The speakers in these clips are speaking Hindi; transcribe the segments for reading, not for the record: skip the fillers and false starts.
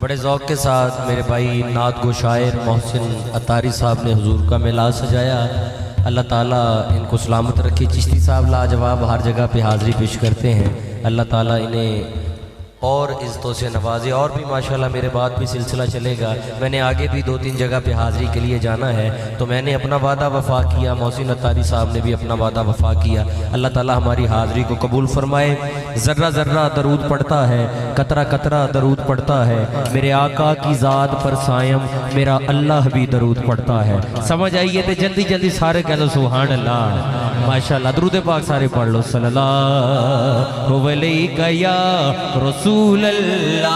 बड़े ज़ौक़ के साथ मेरे भाई नात गो शायर मोहसिन अतारी साहब ने हुजूर का मिलाद सजाया। अल्लाह ताला इनको सलामत रखे। चिश्ती साहब लाजवाब हर जगह पे हाज़िरी पेश करते हैं। अल्लाह ताला इन्हें और इज़्ज़तों से नवाजे। और भी माशाल्लाह मेरे बाद भी सिलसिला चलेगा। मैंने आगे भी 2-3 जगह पे हाज़िरी के लिए जाना है, तो मैंने अपना वादा वफ़ा किया, मोहसिन अतारी साहब ने भी अपना वादा वफ़ा किया। अल्लाह ताला हमारी हाज़िरी को कबूल फरमाए। ज़र्रा ज़र्रा दरूद पड़ता है, कतरा कतरा दरूद पड़ता है, मेरे आका की ज़ात पर सायम मेरा अल्लाह भी दरूद पड़ता है। समझ आइए तो जल्दी जल्दी सारे कह लो सुभान अल्लाह माशाल्लाह। दरूद पाक सारे पढ़ लो। सल्लल्लाहु अलैहि या रसूल अल्लाह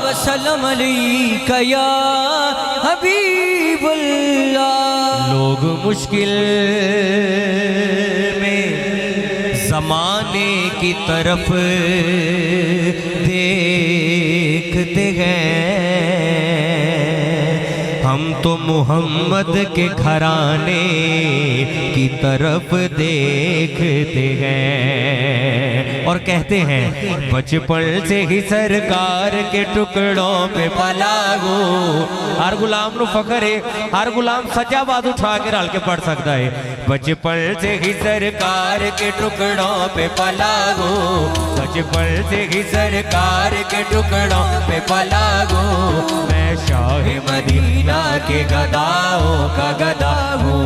वसल्लम अलैका या हबीब अल्लाह। लोग मुश्किल में ज़माने की तरफ देखते हैं, हम तो मोहम्मद के घराने की तरफ देखते हैं। और कहते हैं बचपन से ही सरकार के टुकड़ों पे पला हो। हर गुलाम नु फखर है, हर गुलाम सजा बात उठा के रल के पढ़ सकता है। बचपन से ही सरकार के टुकड़ों पे पला हो, बचपन से ही सरकार के टुकड़ों पे पला हो। मैं शाह मदीना के गदाओं का गदा हूँ,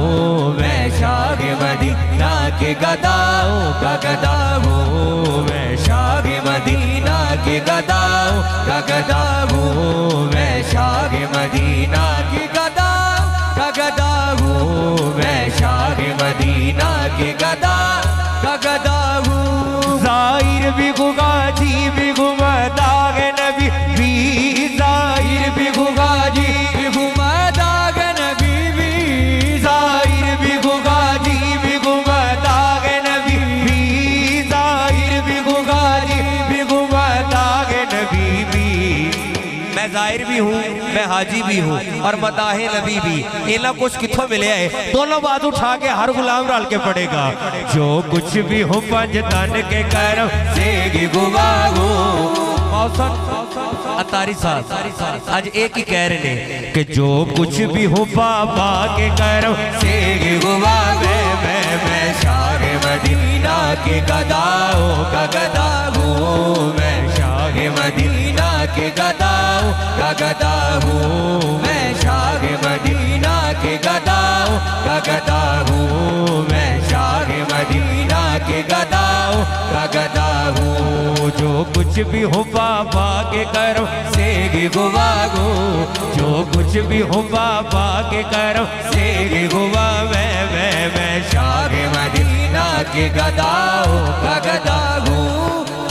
मैं शाह मदीना के गदाओं का गदा हूँ, मैं शाह मदीना के गदाओं का गदा हूँ, मैं शाह मदीना के गदाओं का गदा हूँ, मैं शाह मदीना के गदा का गदा हूँ। ज़ाहिर भी गुगाजी भी घुमदाग नबी भी, ज़ाहिर भी गुगाजी भी घुमदाग नबी भी, ज़ाहिर भी गुगाजी भी घुमदाग नबी भी, ज़ाहिर भी गुगाजी भी घुमदाग नबी भी। मैं ज़ाहिर भी हूँ, मैं हाजी भी हूँ और मदाहे नबी भी। इना कुछ किथों मिले है, दोनों बात उठा के हर गुलाम रल के पड़ेगा। जो कुछ भी हो पंज तन के करम से गुवागो। अतारी साहब आज एक ही कह रहे हैं कि जो कुछ भी हो बाबा के करम से गुवा। मैं शाह मदीना के गदाओं का गदा हूँ, मैं शाह मदीना के गदाओं का गदा हूँ, मैं शाह मदीना के गदाओं का गदा हूँ, मैं शाह मदीना के गदाओं का गदा हूँ। जो कुछ भी हो बाबा के करम से गुवागो, जो कुछ भी हो बाबा के करम से गुवा। मैं शाह मदीना के गदाओं का गदा हूँ,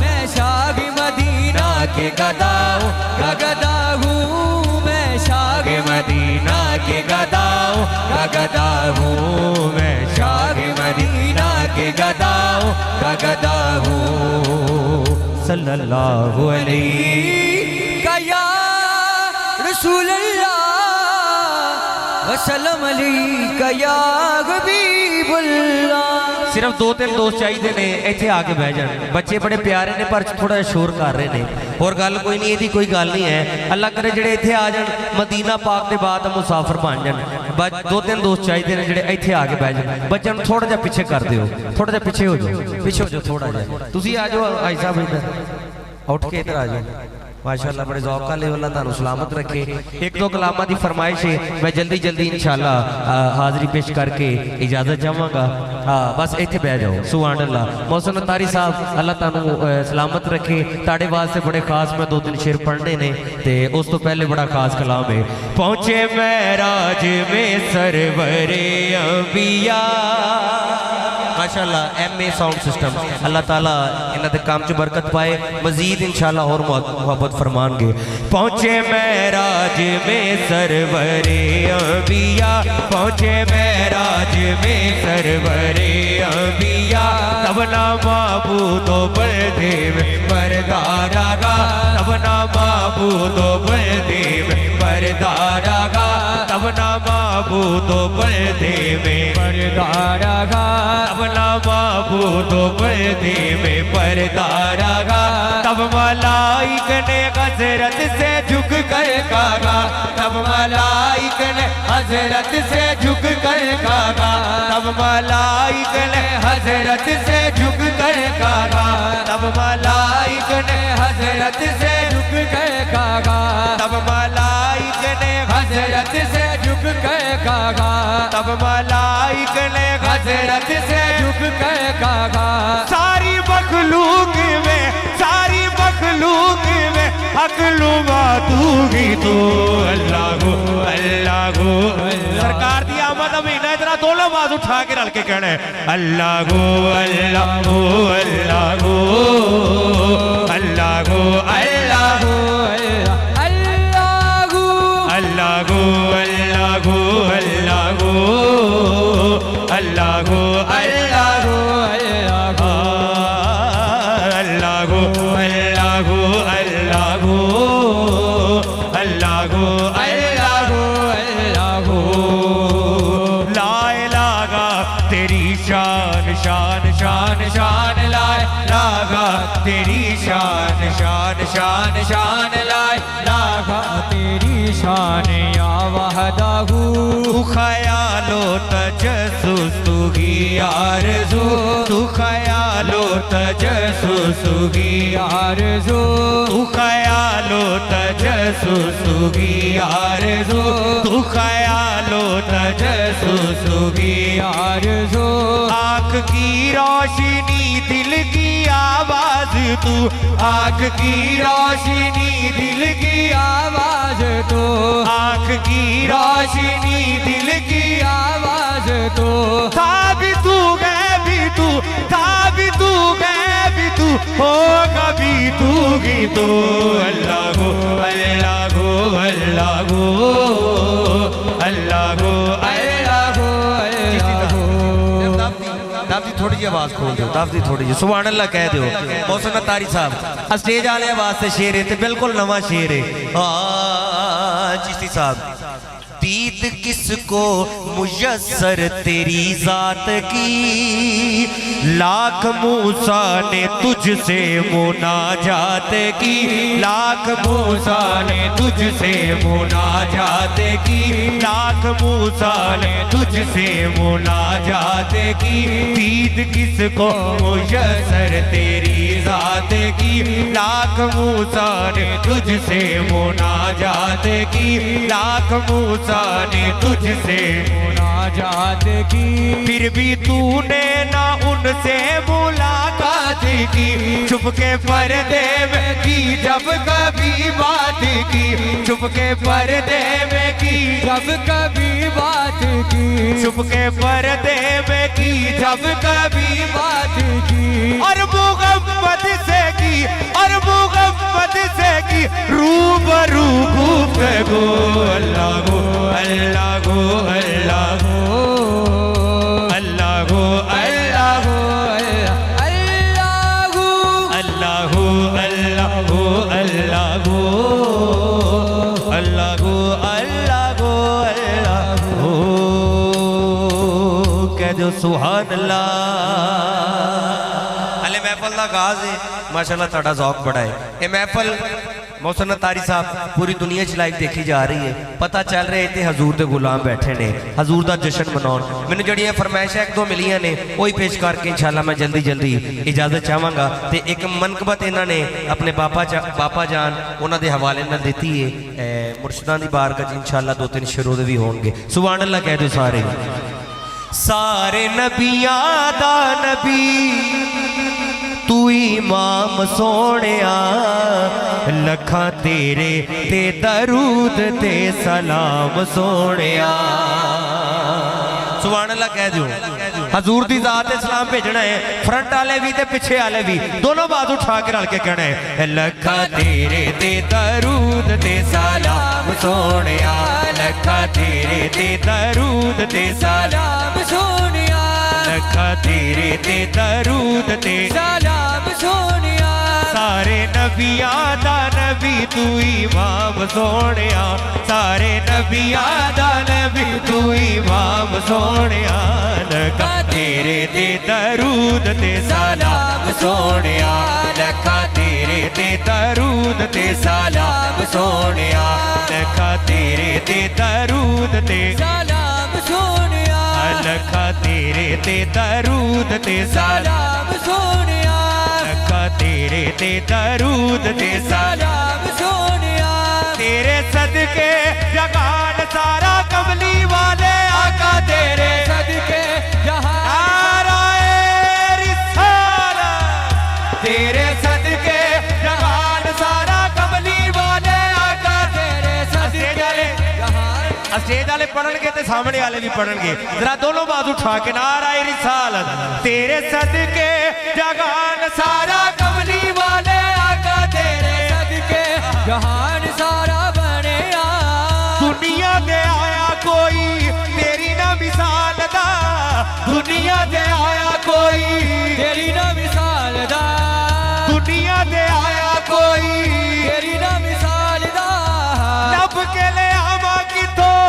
मैं शाह मदीना के गदाओं का गदा हूँ, मैं शाह मदीना के गदाओं का गदा हूँ, मैं शाह मदीना के गदाओं का गदा हूँ। सल्लल्लाहु अलैहि या रसूल अल्लाह वसल्लम अलैका या हबीब अल्लाह। सिर्फ 2-3 दोस्त चाहिए ने इत्थे आके बह जान। बच्चे बड़े प्यारे ने पर थोड़ा शोर कर रहे ने। और गल कोई नहीं, यदि कोई गल नहीं है। अल्लाह करे जेड़े इत्थे आ जान मदीना पाक के बाद मुसाफिर बन जान। बस 2-3 दोस्त चाहिए ने जेड़े इत्थे आके बह जान। बच्चों को थोड़ा जा पीछे कर दियो, थोड़ा जा पीछे हो जाओ, पीछे हो जाओ थोड़ा जा। तुसी आ जाओ भाई साहब, इधर उठ के इधर आ जाओ। माशाअल्लाह बड़े ज़ौक़ वाले, अल्लाह ताला सलामत रखे। 1-2 कलामा की फरमाइश है, मैं जल्दी जल्दी इंशाअल्लाह हाज़िरी पेश करके इजाज़त चाहांगा। हाँ बस इत्थे बह जाओ। सुभान अल्लाह। मोहसिन अतारी साहब अल्लाह तानू सलामत रखे। ताड़े वास्ते बड़े खास मैं 2-3 शेर पढ़ने ने, ते उस तो पहले बड़ा खास कलाम है। पहुँचे महराज में सरवरे अंबिया। माशाअल्लाह MA साउंड सिस्टम, अल्लाह ताला इन्हां दे काम च बरकत पाए, मजीद इंशाअल्लाह और मोहब्बत फरमानगे। पहुँचे महराज में सरवरे अंबिया, पहुँचे महराज में सरवरे अंबिया। तब ना माबूदो बलदेव परदारागा, तब ना माबूदो बलदेव परदारागा, तब ना माबूदो पर्दे में पर्दा रखा, अपना माबूदो पर्दे में पर्दा रखा। तब मलाइक ने हजरत से झुक कर कहा, तब मलाइक ने हजरत से झुक कर कहा, तब मलाइक ने हजरत से झुक कर कहा, तब मलाइक ने हजरत से झुक कर कहा, तब मलाइक ने हजरत से झुक कर कहा, तब मलाइक ने हजरत से झुक कर कहा। सारी मखलूक में, सारी मखलूक में अकलुमा तू ही तो अल्लाह गो अल्लाह गो। सरकार दी आमद महीना इतना दोनों आवाज उठा के रल के कहना है अल्लाह गो अल्लाह गो अल्लाह गो अल्लाह गो अल्लाह गो अल्लाह गो अल्लाह गो अल्लाह गो अल्लाह गो अल्लाह गो अल्लाह गो अल्लाह गो अल्लाह गो अल्लाह गो अल्लाह गो अल्लाह गो अल्लाह गो। लाए लागा तेरी शान शान शान शान लाए लागा तेरी शान शान शान शान लाए लागा तेरी शान या वहदाहू। तू ख्यालो तजस्सुस तू ही आरज़ू, तू ख्यालो तजस्सुस तू ही आरज़ू, तू ख्यालो तजस्सुस तू ही आरज़ू, तू ख्यालो तजस्सुस तू ही आरज़ू। आँख की रोशनी दिल की आवाज तू, आँख की रोशनी दिल की आवाज तू, आँख की रोशनी दिल की आवाज तू। था भी तू गए भी तू, था भी तू गए भी तू, होगा भी तू ही तो अल्लाह गो अल्लाह गो अल्लाह गो अल्लाह गो अल्लाह गो अल्लाह गो। दावदी थोड़ी जी आवाज खोल दो, दावदी थोड़ी जी सुभान अल्लाह कह दो। मोहसिन अतारी साहब स्टेज आने वास्ते शेर है, बिल्कुल नवा शेर है। चिश्ती साहब दीद किसको मुयस्सर तेरी जात की, लाख मूसा ने तुझसे मुनाजात की, लाख मूसा ने तुझसे मुनाजात की, लाख मूसा ने तुझसे मुनाजात की। दीद किसको मुयस्सर तेरी जात की, लाख मूसा ने तुझसे मुनाजात की, लाख मूसा ने तुझसे मुनाजात की। फिर भी तूने ना उनसे मुलाकात की, चुपके पर्दे में की जब कभी बात की, चुपके पर्दे में की जब कभी बात की, चुपके पर्दे में की जब कभी बात की। और मुहम्मद से की, और मुहम्मद से की रूबरू गुफ्तगू अल्लाह गो अल्लाह गो अल्लाह गो अल्लाह गो अल्लाह गो अल्लाह गो अल्लाह गो अल्लाह गो अल्लाह गो अल्लाह गो अल्लाह गो अल्लाह गो। कह दो सुभान अल्लाह। हले महफल का आगाज है, माशाअल्लाह तुहाडा ज़ौक बड़ा है। ये महफल मोहसिन अतारी साहब पूरी दुनिया च लाइव देखी जा रही है। पता चल रहा है इतने हजूर के गुलाम बैठे ने, हजूर का जश्न मनाउण। मैंने जड़ियाँ फरमाइशां एक दो मिलियां ने वही पेश करके इंशाअल्लाह मैं जल्दी जल्दी इजाजत चाहांगा। तो एक मनकबत इन्होंने अपने बापा जान उन्होंने हवाले नाल दिती है। मुर्शिदां दी बारगाह च इंशाअल्लाह दो तीन शरोद भी होंगे। सुभान अल्लाह कह दो सारे। सारे नबियां दा नबी तू इमाम सोनिया, लखा तेरे ते दरूद ते सलाम सोनिया। सुभान अल्लाह कह दो। हजूर दी जात इस्लाम भेजना है, फ्रंट वाले भी ते पिछे वाले भी दोनों बात उठा के रल के कहना है लखा तेरे ते दरूद ते सलाम सोनिया, लखा तेरे ते दरूद ते सलाम सोनिया, लखा तेरे ते दरूद ते सलाम सोनिया। सारे नबियां दा नबी तू इमाम सोहणिया, सारे नबियां दा नबी तू इमाम सोहणिया, लखा तेरे ते दरूद ते सलाम सोहणिया, लखा तेरे ते दरूद ते सलाम सोहणिया, लखा तेरे ते दरूद ते सलाम सोनिया, लखा तेरे ते दरूद ते सलाम सोनिया, लखा तेरे ते दरूद ते सलाम सोनिया, तेरे सदके जहान सारा कमली वाले आका तेरे सदके जहान नाराए रिसालत, तेरे सदके जहान सारा कमली वाले आका तेरे सदके जहान। स्टेज वाले पढ़नगे ते सामने वाले भी पढ़नगे, जरा दोनों बाजू उठा के नाराए रिसालत, तेरे सदके जहान सारा कमली वाले आका तेरे सदके जहान सारा बनिया, दुनिया दे आया कोई तेरी ना मिसाल दा, दुनिया दे आया कोई तेरी ना मिसाल दा, दुनिया दे आया कोई तेरी ना मिसाल दा, लब के ले आवा किथों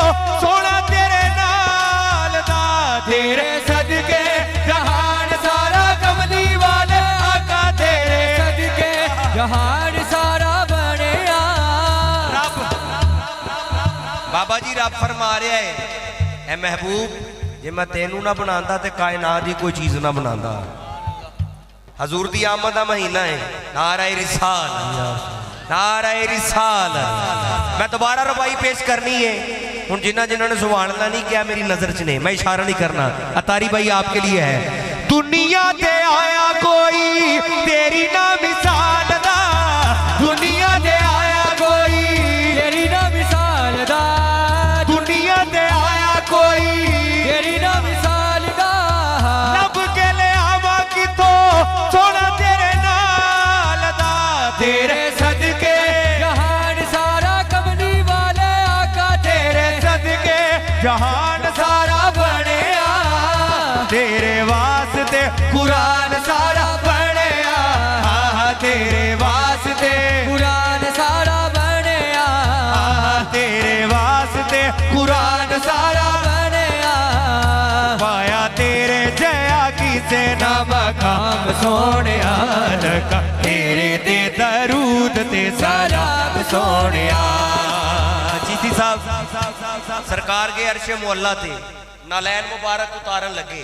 सोना तेरे नाल दा, तेरे सदके जहान सारा कमली वाले आका तेरे सदके जहान सारा बनिया। रब बाबा जी रब फरमा रहा है, ए महबूब जे मैं तेनू ना बनांदा ते कायनात दी कोई चीज ना बनांदा। हजूर दी आमद दा महीना है, नाराए रिसाल, नाराए रिसाल। मैं दोबारा रुबाई पेश करनी है हुन, जिन्होंने ने सुभान अल्लाह नहीं किया मेरी नजर च ने, मैं इशारा नहीं करना, अतारी भाई आपके लिए है। दुनिया ते आया कोई तेरी ना मिसाल दा, दुनिया ते आया कोई तेरी ना मिसाल दा, दुनिया ते आया कोई तेरी ना मिसाल दा, लब के ले आवा किथों सोना तेरे नाल दा, तेरे सदके जहान सारा कमली वाले आका तेरे सदके जहान सारा बनिया, तेरे वास्ते कुरान सारा बनिया, तेरे वास्ते कुरान सारा बनिया, तेरे वास्ते कुरान सारा बनिया, पाया तेरे जया किसे ना मकाम सोनिया, लखा तेरे ते दरूद ते सलाम सोनिया। जीती साहब सरकार के अरशे मुअल्ला थे नालैन मुबारक उतारन लगे,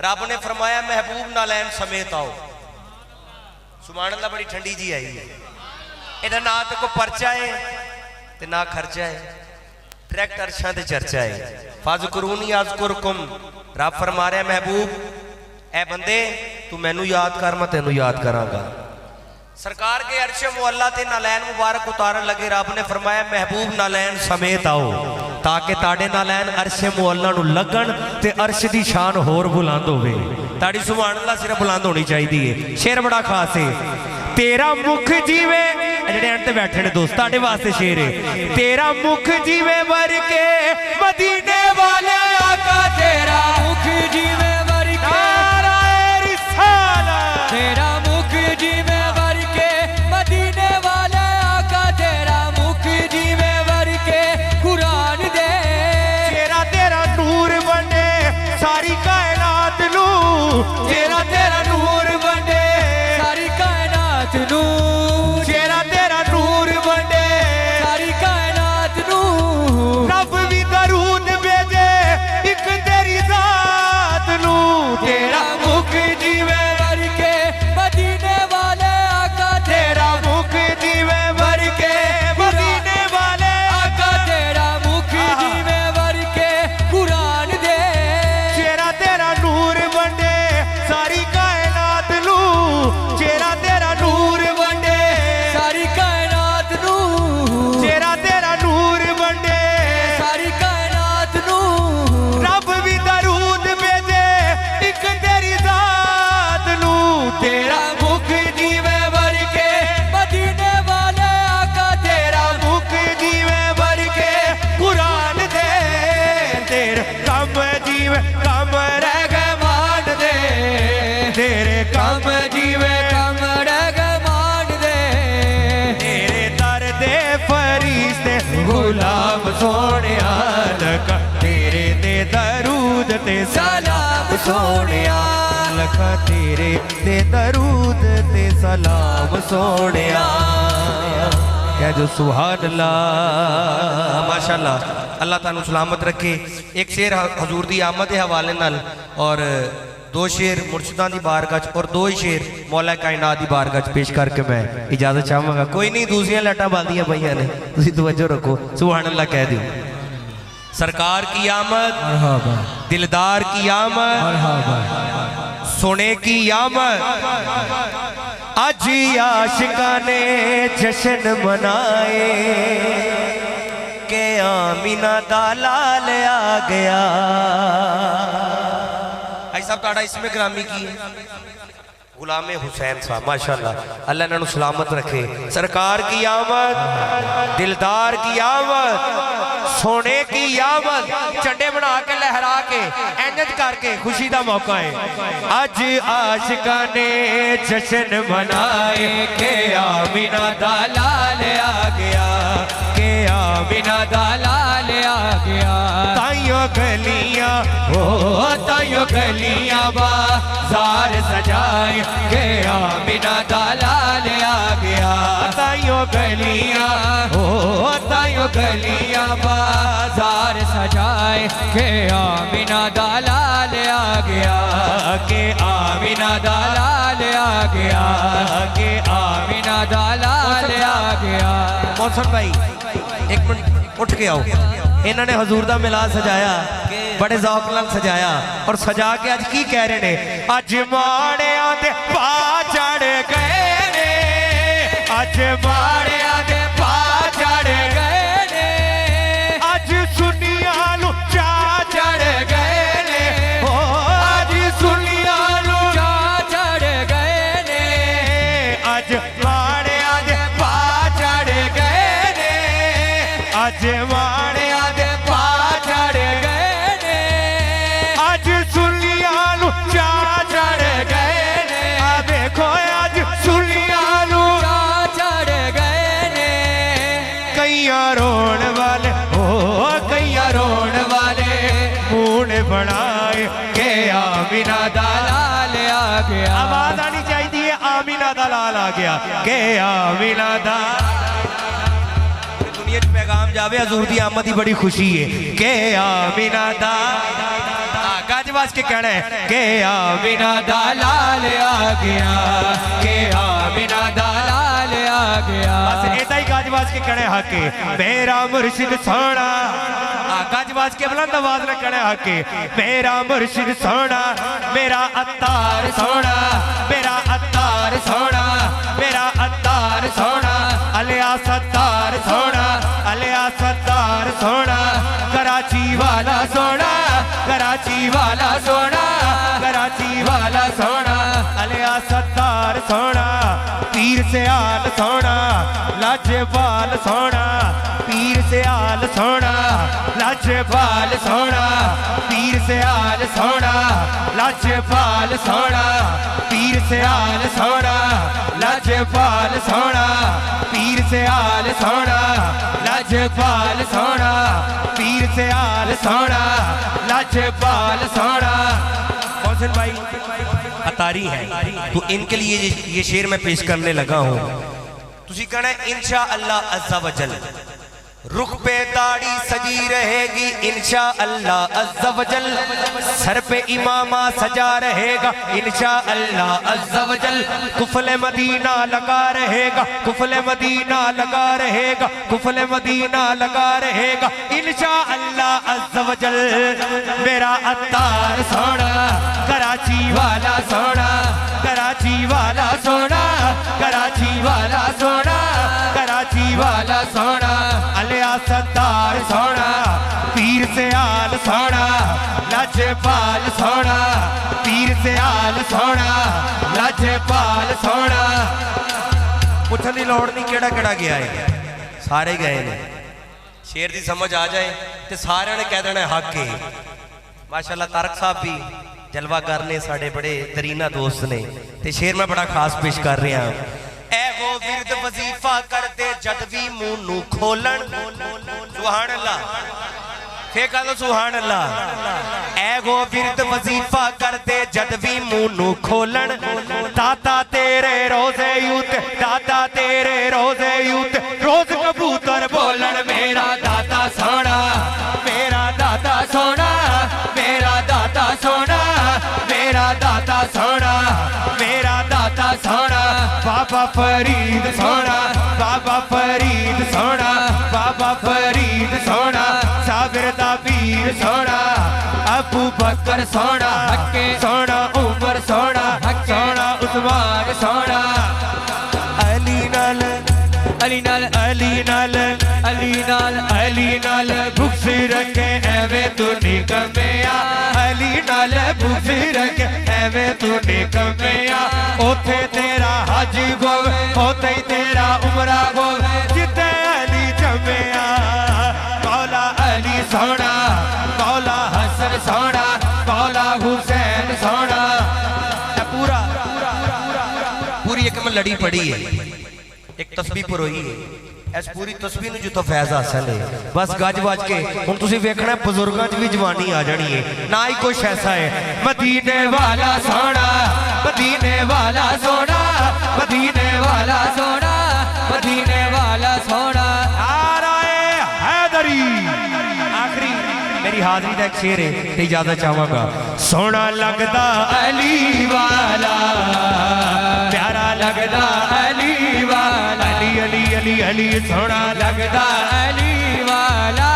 रब ने फरमाया महबूब नालैन समेत आओ। सुभान अल्लाह बड़ी ठंडी जी आई है, इहदा ना तो कोई पर्चा है ते ना खर्चा है, डायरेक्ट अरशां ते चर्चा है। फाज़कुरूनी अज़कुरकुम, रब फरमा रहा महबूब ए बंदे तू मैनू याद कर मैं तेनू याद करांगा। सरकार के अरशे मुअल्ला ते नालैन मुबारक उतारन लगे, रब ने फरमाया महबूब नालैन समेत आओ, ताकि ताड़े नालैन अरशे मुअल्ला नू लगन ते अर्श दी शान होर बुलंद होवे। ताड़ी सुभान अल्लाह सिर्फ बुलंद होनी चाहिए। शेर बड़ा खास है, तेरा मुख जीवे, जेड़े अंत ते बैठे ने दोस्त ताड़े वास्ते शेर है, तेरा मुख जीवे वर के मदीने वाले आका तेरा मुख जीवे वर के, नाराए रिसालत, तेरा मुख जीवे वर के मदीने वाले आका तेरा मुख जीवे वर के कुरान दे, तेरा तेरा नूर बने सारी कायनात नू, तेरा तेरा नूर बने सारी कायनात नू, तेरा तेरा नूर बने सारी कायनात नू, रब भी दरूद भेजे एक तेरी जात नू, सोनिया लखा तेरे ते दरूद ते सलाम सोनिया। कह जो सुभान अल्लाह। माशाअल्लाह, अल्लाह तानु सलामत रखे। एक शेर हजूर दी आमद के हवाले नाल और दो शेर मुर्शिदां दी बारगाह च और दो ही शेर मौला कायनात दी बारगाह च पेश करके मैं इजाजत चाहांगा। कोई नहीं, दूसरियां लाइटां बंदियां पईयां ने, तुसीं तवज्जो रखो। सुभान अल्लाह कह दियो। सरकार की आमद, दिलदार की आमद, सोने की आमद, आज आशिका ने जश्न मनाए के आमीना दा लाल आ गया। भाई साहब ताड़ा इसमें ग्रामी की है गुलाम हुसैन साहब, माशाल्लाह, अल्लाह इन्होंने सलामत रखे। सरकार की आमद, दिलदार की आमद, सोने की आमद, झंडे बना के लहरा के एंजत करके खुशी का मौका है। आज आशिका ने जश्न मनाए के आमीना दा लाल आ गया, के आमीना दा लाल आ गया। ताइयों गलियां हो ताइयों गलियां बाजार सजाए के आमीना दा लाल आ गया। ताइयों गलियां हो ताइयों गलियां बाजार सजाए के आमीना दा लाल आ गया, के आमीना दा लाल आ गया, के आमीना दा लाल आ गया। मौसम भाई एक मिनट उठ के आओ। इन्होंने हजूर दा मिलाद सजाया, बड़े ज़ौक नाल सजाया और सजा के अज की कह रहे ने, अज माड़िया दे पा चढ़ गए ने, अज माड़िया दे पा चढ़ गए ने, अज सुनिया नू चा चढ़ गए ने, ओ अज सुनिया नू चा चढ़ गए ने, अज माड़िया दे पा चढ़ गए ने, अज माड़िया दे पा चढ़ गए ने, अज सुनिया नू चा चढ़ गए ने। आ देखो अज सुनिया नू चा चढ़ गए ने। कईया रोण वाले हो कईया रोण वाले मूड बनाए के आमीना दा लाल आ गया। आवाज आनी चाहिए, आमीना दा लाल आ गया, के आमीना दा। दुनिया च पैगाम जावे हजूर दी आमद की बड़ी खुशी है के आमीना दा। गाजवाज के कहना है के आमीना दा लाल आ गया, के आमीना दा लाल आ गया। बस ऐसा ही गाजवाज के कहना है हके मेरा मुर्शिद सोना। गाजवाज के बुलंद आवाज में कहना है हके मेरा मुर्शिद सोना, मेरा अत्तार सोना, मेरा अत्तार सोना, मेरा अत्तार सोना, अलिया सत्तार सोना, अलिया सत्तार सोना, कराची वाला सोना, कराची वाला सोना, कराची वाला सोना, अलिया सत्तार सोना, पीर से आल सोना, लाजवाल सोना, पीर से आल सोना, लाजवाल सोना, पीर से आल सोना, लाजवाल सोना, पीर से आल सोना, लाजवाल सोना, पीर से आल सोना, लाजवाल सोना, पीर से आल सोना, लाजवाल सोना। मोहसिन भाई अतारी है तो इनके लिए ये शेर मैं पेश करने लगा हूँ। तुसी कहना इंशा अल्लाह अज़्ज़ा वजल, रुख पे दाढ़ी सजी रहेगी इंशा अल्लाह अज़्ज़ा वजल, सर पे इमामा सजा रहेगा इंशा अल्लाह अज़्ज़ा वजल, कुफले मदीना लगा रहेगा, कुफले मदीना लगा रहेगा, कुफले मदीना लगा रहेगा इंशा अल्लाह अज़्ज़ा वजल। मेरा अत्तार सोना, कराची वाला सोना, कराची वाला सोना, कराची वाला सोना, कराची वाला सोना, अलिया सत्तार सोना, पीर से आल सोना, लाजपाल सोना, पीर से आल सोना, लाजपाल सोना। पुछन की लोड़ नहीं केड़ा केड़ा गया है, सारे गए ने। शेर की समझ आ जाए तो सारे ने कह देना हक है। माशाल्लाह तारक साहब भी जलवागर ने, साढ़े बड़े तरीना दोस्त ने, तो शेर मैं बड़ा खास पेश कर रहा हूँ। ए वो विरद वजीफा करते जद भी मुंह नू खोलन, सुभान अल्लाह, फिर कह दो सुभान अल्लाह। ऐ गो विरद वजीफा करते जद भी मुंह नू खोलन, दाता तेरे रोजे यूत, दाता तेरे रोजे यूत, रोज कबूतर बोलन मेरा दाता सोना, मेरा दाता सोना, मेरा दाता सोना, मेरा दाता सोना, मेरा दाता सोना, बाबा फरीद सोना, बाबा फरीद सोना, बाबा फरीद सोना, साबिर दा पीर सोना, अबू बकर सोना, सोना उमर सोना, सोना उस्मान सोना, अली नाल अली नाल अली नाल अली नाल अली नाल भुक्स रखे एवें तू निकम्या, अली नाल भुक्स रखे एवें तू निकम्या, ओथे तेरा हज गोव, ओथे तेरा उमरा गोव, जिते अली जम्या, मौला अली सोना, मौला हसन सोना, मौला हुसैन सोना। पूरा पूरी एक में लड़ी पड़ी है, एक तस्बीह पर होई है, इस पूरी तस्बीह जो तो फैज़ हासिल है। बस गज बज के हुण तुसीं वेखना बुजुर्गां च भी जवानी आ जानी है, ना ही कुछ ऐसा है। मदीने वाला सोना, मदीने वाला सोना, मदीने वाला सोना, मदीने वाला सोना, नाराए हैदरी। आखिरी मेरी हाज़री का एक शेर है, ते इजाज़त चाहांगा। सोना लगदा अली वाला, प्यारा लगदा अली वाला, अली अली अली अली सोना लगदा अली वाला,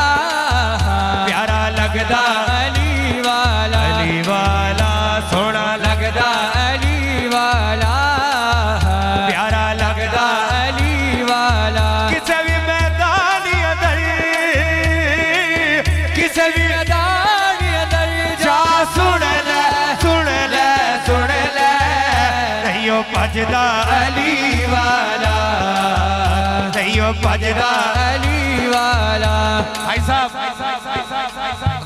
प्यारा लगदा अली वाला, अली वाला, सोना लगदा अली वाला, प्यारा लगदा अली वाला, किसे भी मैदान अंदर, किसे भी मैदान अंदर जा सुन ले, सुन ले, सुन ले, नहीं ओ भजदा अली वाला, नहीं ओ भजदा अली वाला। भाई साहब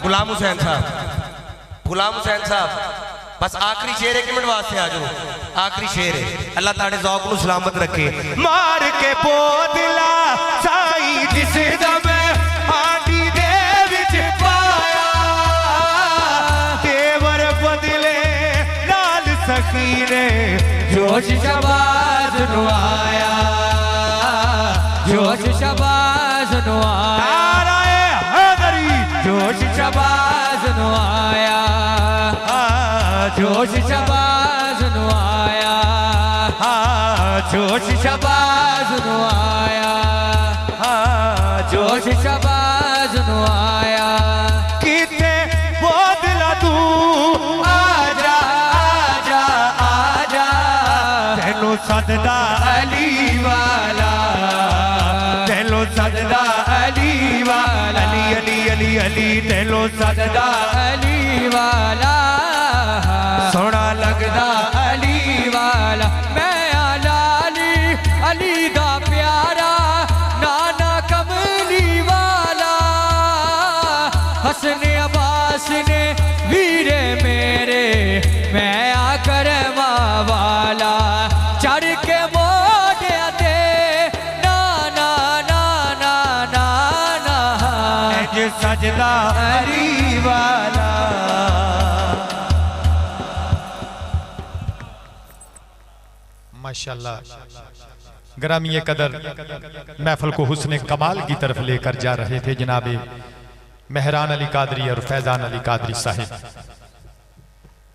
गुलाम हुसैन साहब, गुलाम हुसैन साहब, बस आखिरी शेर एक मिनट वास्ते आ जाओ, आखिरी शेर है। अल्लाह ताड़े ज़ौक़ नू सलामत रखे। मार के बोदला साई जिस दम आंटी दे विच पाया, तेवर बदले लाल सखी ने जोश शबाज नु आया, जोश शबाज नु आया, नाराए हैदरी, जोश शबाज नु आया, जोश शबाज नु आया, जोश शबाज नु आया, जोश शबाज नु आया। किते बोदला तू आजा आजा आजा, तेनू सददा अली वाला, तेनू सददा अली वाला, अली अली अली अली, तेनू सददा अली वाला, सोना लगदा अली वाला, मैं अली अली दा प्यारा, नाना कमली वाला, हसन अब्बास ने वीरे मेरे, मैं आकर वाला, चढ़ के मोढ़िया ते नाना नाना नाना, सजदा अली वाला। माशाल्लाह, ग्रामीय कदर महफल को हुस्न कमाल की तरफ लेकर जा रहे थे जनाबे मेहरान अली कादरी और फैजान अली कादरी साहिब।